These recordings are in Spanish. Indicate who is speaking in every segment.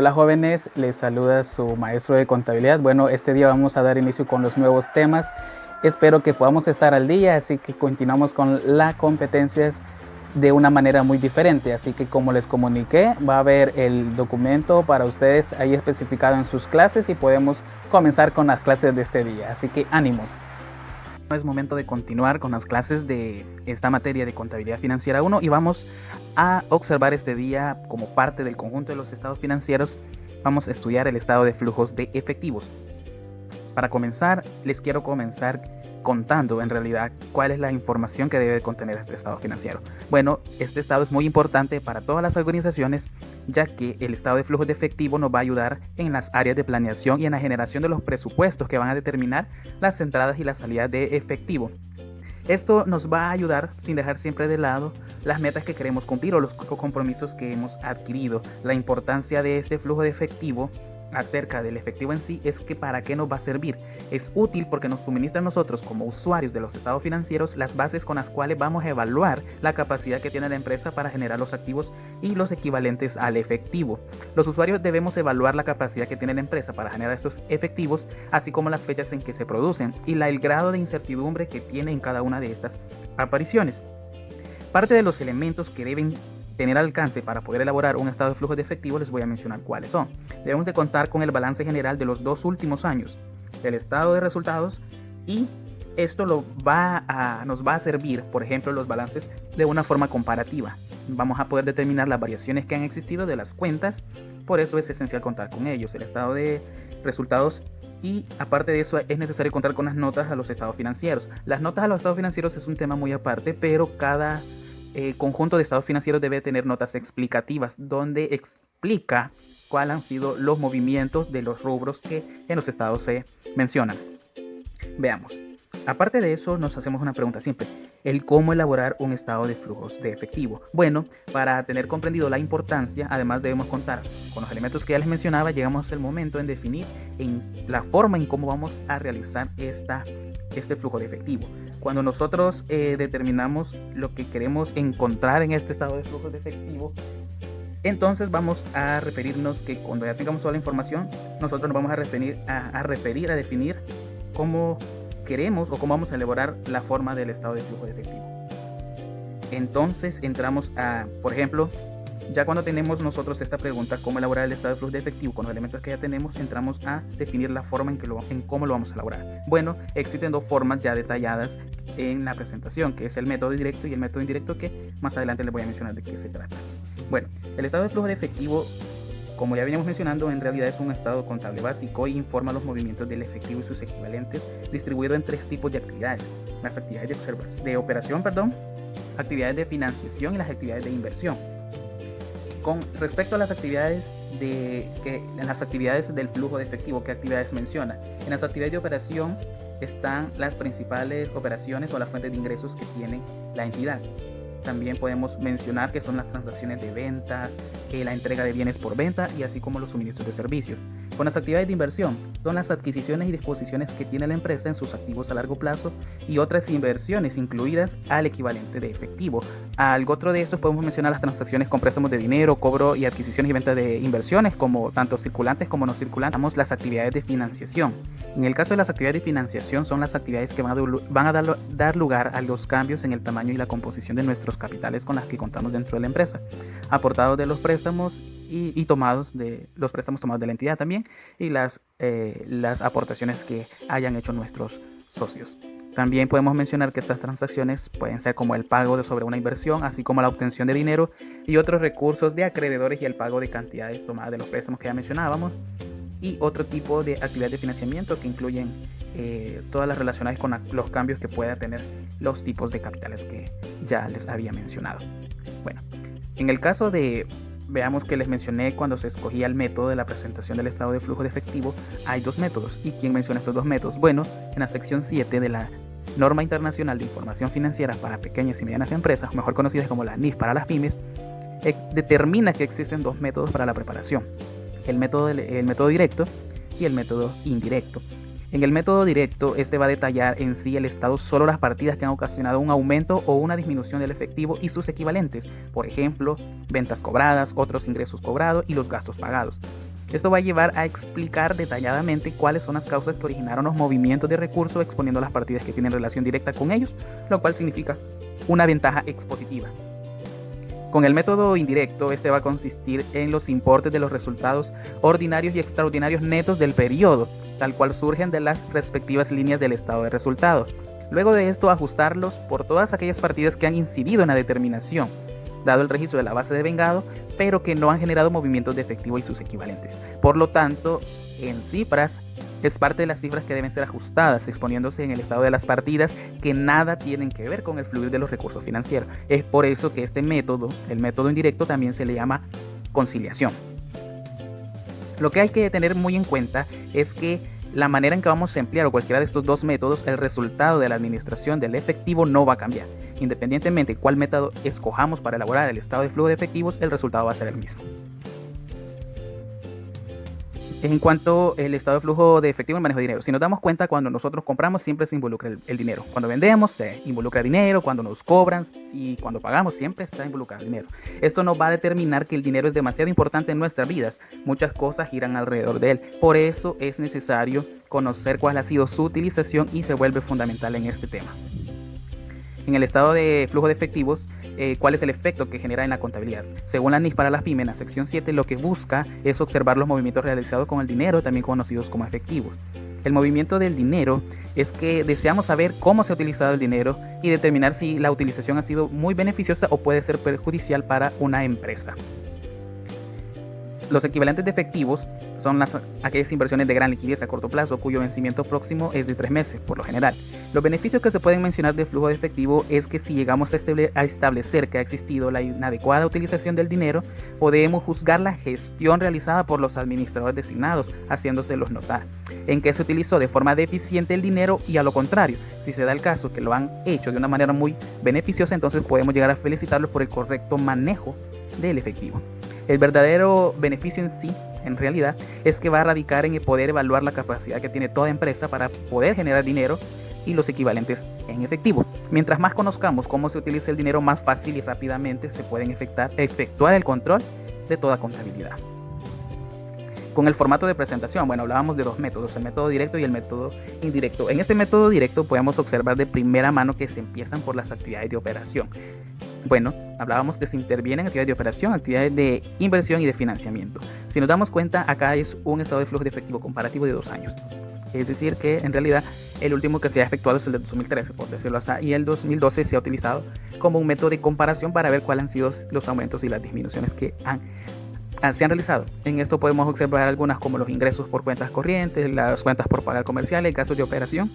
Speaker 1: Hola jóvenes, les saluda su maestro de contabilidad. Bueno, este día vamos a dar inicio con los nuevos temas. Espero que podamos estar al día, así que continuamos con las competencias de una manera muy diferente. Así que como les comuniqué, va a haber el documento para ustedes ahí especificado en sus clases y podemos comenzar con las clases de este día. Así que ánimos. Es momento de continuar con las clases de esta materia de contabilidad financiera 1 y vamos a observar este día como parte del conjunto de los estados financieros. Vamos a estudiar el estado de flujos de efectivos. Para comenzar, les quiero comenzar contando en realidad cuál es la información que debe contener este estado financiero. Bueno, este estado es muy importante para todas las organizaciones, ya que el estado de flujos de efectivo nos va a ayudar en las áreas de planeación y en la generación de los presupuestos que van a determinar las entradas y las salidas de efectivo. Esto nos va a ayudar sin dejar siempre de lado las metas que queremos cumplir o los compromisos que hemos adquirido. La importancia de este flujo de efectivo acerca del efectivo en sí es que para qué nos va a servir. Es útil porque nos suministra a nosotros como usuarios de los estados financieros las bases con las cuales vamos a evaluar la capacidad que tiene la empresa para generar los activos y los equivalentes al efectivo. Los usuarios debemos evaluar la capacidad que tiene la empresa para generar estos efectivos, así como las fechas en que se producen y el grado de incertidumbre que tiene en cada una de estas apariciones. Parte de los elementos que deben tener alcance para poder elaborar un estado de flujo de efectivo les voy a mencionar cuáles son. Debemos de contar con el balance general de los 2 últimos años, el estado de resultados, y esto nos va a servir, por ejemplo, los balances de una forma comparativa. Vamos a poder determinar las variaciones que han existido de las cuentas, por eso es esencial contar con ellos, el estado de resultados. Y aparte de eso es necesario contar con las notas a los estados financieros. Las notas a los estados financieros es un tema muy aparte, pero cada conjunto de estados financieros debe tener notas explicativas donde explica cuáles han sido los movimientos de los rubros que en los estados se mencionan. Veamos. Aparte de eso, nos hacemos una pregunta simple: el cómo elaborar un estado de flujos de efectivo. Bueno, para tener comprendido la importancia, además debemos contar con los elementos que ya les mencionaba. Llegamos al momento en definir en la forma en cómo vamos a realizar este flujo de efectivo. Cuando nosotros determinamos lo que queremos encontrar en este estado de flujo de efectivo, entonces vamos a referirnos que cuando ya tengamos toda la información, nosotros nos vamos a definir cómo queremos o cómo vamos a elaborar la forma del estado de flujo de efectivo. Entonces entramos a, por ejemplo, ya cuando tenemos nosotros esta pregunta, cómo elaborar el estado de flujo de efectivo con los elementos que ya tenemos, entramos a definir la forma en cómo lo vamos a elaborar. Bueno, existen 2 formas ya detalladas en la presentación, que es el método directo y el método indirecto, que más adelante les voy a mencionar de qué se trata. Bueno, el estado de flujo de efectivo, como ya veníamos mencionando, en realidad es un estado contable básico y informa los movimientos del efectivo y sus equivalentes, distribuido en 3 tipos de actividades: las actividades de operación, actividades de financiación y las actividades de inversión. Con respecto a las actividades del flujo de efectivo, ¿qué actividades menciona? En las actividades de operación están las principales operaciones o las fuentes de ingresos que tiene la entidad. También podemos mencionar que son las transacciones de ventas, la entrega de bienes por venta y así como los suministros de servicios. Con las actividades de inversión son las adquisiciones y disposiciones que tiene la empresa en sus activos a largo plazo y otras inversiones incluidas al equivalente de efectivo. Algo otro de estos podemos mencionar las transacciones con préstamos de dinero, cobro y adquisiciones y venta de inversiones, como tanto circulantes como no circulantes. Tenemos las actividades de financiación. En el caso de las actividades de financiación son las actividades que van a dar lugar a los cambios en el tamaño y la composición de nuestros capitales con las que contamos dentro de la empresa, aportados de los préstamos y tomados de los préstamos tomados de la entidad también, y las aportaciones que hayan hecho nuestros socios. También podemos mencionar que estas transacciones pueden ser como el pago sobre una inversión, así como la obtención de dinero y otros recursos de acreedores y el pago de cantidades tomadas de los préstamos que ya mencionábamos, y otro tipo de actividades de financiamiento que incluyen todas las relacionadas con los cambios que pueda tener los tipos de capitales que ya les había mencionado. Bueno, en el caso de, veamos que les mencioné cuando se escogía el método de la presentación del estado de flujo de efectivo, hay 2 métodos. ¿Y quién menciona estos 2 métodos? Bueno, en la sección 7 de la Norma Internacional de Información Financiera para Pequeñas y Medianas Empresas, mejor conocidas como la NIF para las pymes, determina que existen 2 métodos para la preparación: el método directo y el método indirecto. En el método directo, este va a detallar en sí el estado solo las partidas que han ocasionado un aumento o una disminución del efectivo y sus equivalentes, por ejemplo, ventas cobradas, otros ingresos cobrados y los gastos pagados. Esto va a llevar a explicar detalladamente cuáles son las causas que originaron los movimientos de recursos, exponiendo las partidas que tienen relación directa con ellos, lo cual significa una ventaja expositiva. Con el método indirecto, este va a consistir en los importes de los resultados ordinarios y extraordinarios netos del periodo, tal cual surgen de las respectivas líneas del estado de resultado. Luego de esto, ajustarlos por todas aquellas partidas que han incidido en la determinación, dado el registro de la base de vengado, pero que no han generado movimientos de efectivo y sus equivalentes. Por lo tanto, en cifras, es parte de las cifras que deben ser ajustadas, exponiéndose en el estado de las partidas que nada tienen que ver con el fluir de los recursos financieros. Es por eso que este método, el método indirecto, también se le llama conciliación. Lo que hay que tener muy en cuenta es que la manera en que vamos a emplear cualquiera de estos dos métodos, el resultado de la administración del efectivo no va a cambiar. Independientemente de cuál método escojamos para elaborar el estado de flujo de efectivos, el resultado va a ser el mismo. En cuanto al estado de flujo de efectivo y el manejo de dinero, si nos damos cuenta, cuando nosotros compramos siempre se involucra el dinero. Cuando vendemos se involucra dinero, cuando nos cobran y cuando pagamos siempre está involucrado el dinero. Esto nos va a determinar que el dinero es demasiado importante en nuestras vidas. Muchas cosas giran alrededor de él. Por eso es necesario conocer cuál ha sido su utilización y se vuelve fundamental en este tema. En el estado de flujo de efectivos, ¿cuál es el efecto que genera en la contabilidad? Según la NIF para las pymes, en la sección 7, lo que busca es observar los movimientos realizados con el dinero, también conocidos como efectivos. El movimiento del dinero es que deseamos saber cómo se ha utilizado el dinero y determinar si la utilización ha sido muy beneficiosa o puede ser perjudicial para una empresa. Los equivalentes de efectivos son aquellas inversiones de gran liquidez a corto plazo cuyo vencimiento próximo es de 3 meses, por lo general. Los beneficios que se pueden mencionar del flujo de efectivo es que si llegamos a establecer que ha existido la inadecuada utilización del dinero, podemos juzgar la gestión realizada por los administradores designados, haciéndoselos notar en que se utilizó de forma deficiente el dinero y a lo contrario, si se da el caso que lo han hecho de una manera muy beneficiosa, entonces podemos llegar a felicitarlos por el correcto manejo del efectivo. El verdadero beneficio en sí, en realidad, es que va a radicar en el poder evaluar la capacidad que tiene toda empresa para poder generar dinero y los equivalentes en efectivo. Mientras más conozcamos cómo se utiliza el dinero, más fácil y rápidamente se pueden efectuar el control de toda contabilidad. Con el formato de presentación, bueno, hablábamos de dos métodos, el método directo y el método indirecto. En este método directo podemos observar de primera mano que se empiezan por las actividades de operación. Bueno, hablábamos que se intervienen actividades de operación, actividades de inversión y de financiamiento. Si nos damos cuenta, acá es un estado de flujo de efectivo comparativo de 2 años. Es decir que en realidad el último que se ha efectuado es el de 2013, por decirlo así, y el 2012 se ha utilizado como un método de comparación para ver cuáles han sido los aumentos y las disminuciones que se han realizado. En esto podemos observar algunas como los ingresos por cuentas corrientes, las cuentas por pagar comerciales, gastos de operación.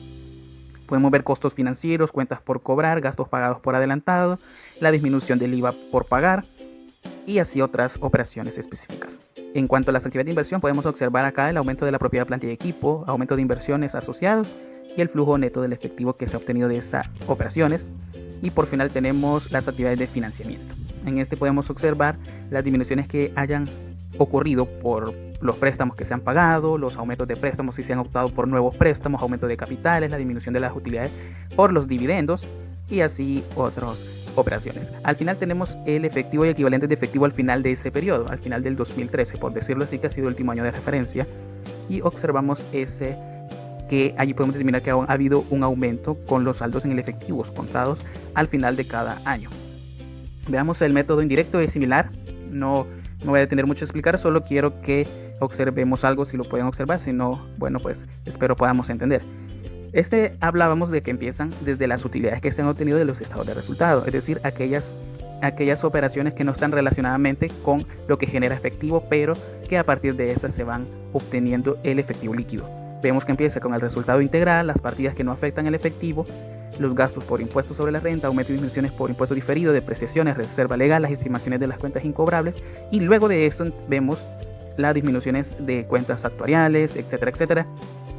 Speaker 1: Podemos ver costos financieros, cuentas por cobrar, gastos pagados por adelantado, la disminución del IVA por pagar y así otras operaciones específicas. En cuanto a las actividades de inversión, podemos observar acá el aumento de la propiedad, planta y equipo, aumento de inversiones asociados y el flujo neto del efectivo que se ha obtenido de esas operaciones. Y por final tenemos las actividades de financiamiento. En este podemos observar las disminuciones que hayan ocurrido por los préstamos que se han pagado, los aumentos de préstamos si se han optado por nuevos préstamos, aumento de capitales, la disminución de las utilidades por los dividendos y así otras operaciones. Al final tenemos el efectivo y equivalentes de efectivo al final de ese periodo, al final del 2013, por decirlo así, que ha sido el último año de referencia, y observamos que allí podemos determinar que ha habido un aumento con los saldos en el efectivo contados al final de cada año. Veamos el método indirecto, es similar, no voy a tener mucho a explicar, solo quiero que observemos algo, si lo pueden observar, si no, bueno, pues espero podamos entender. Hablábamos de que empiezan desde las utilidades que se han obtenido de los estados de resultado, es decir, aquellas operaciones que no están relacionadamente con lo que genera efectivo, pero que a partir de esas se van obteniendo el efectivo líquido. Vemos que empieza con el resultado integral, las partidas que no afectan el efectivo, los gastos por impuestos sobre la renta, aumento y disminuciones por impuesto diferido, depreciaciones, reserva legal, las estimaciones de las cuentas incobrables, y luego de eso vemos las disminuciones de cuentas actuariales, etcétera, etcétera,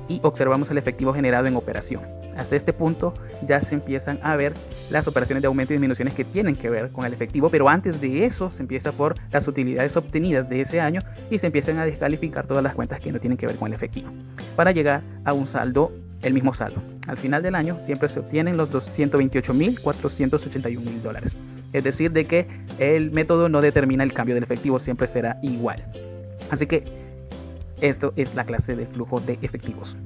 Speaker 1: y observamos el efectivo generado en operación. Hasta este punto ya se empiezan a ver las operaciones de aumento y disminuciones que tienen que ver con el efectivo, pero antes de eso se empieza por las utilidades obtenidas de ese año y se empiezan a descalificar todas las cuentas que no tienen que ver con el efectivo, para llegar a un saldo, el mismo saldo. Al final del año siempre se obtienen los $228.481.000. Es decir, de que el método no determina el cambio del efectivo, siempre será igual. Así que Esto es la clase de flujo de efectivos.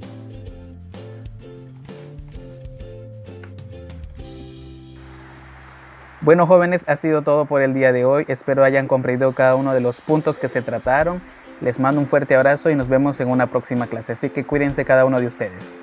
Speaker 1: Bueno, jóvenes, ha sido todo por el día de hoy. Espero hayan comprendido cada uno de los puntos que se trataron. Les mando un fuerte abrazo y nos vemos en una próxima clase. Así que cuídense cada uno de ustedes.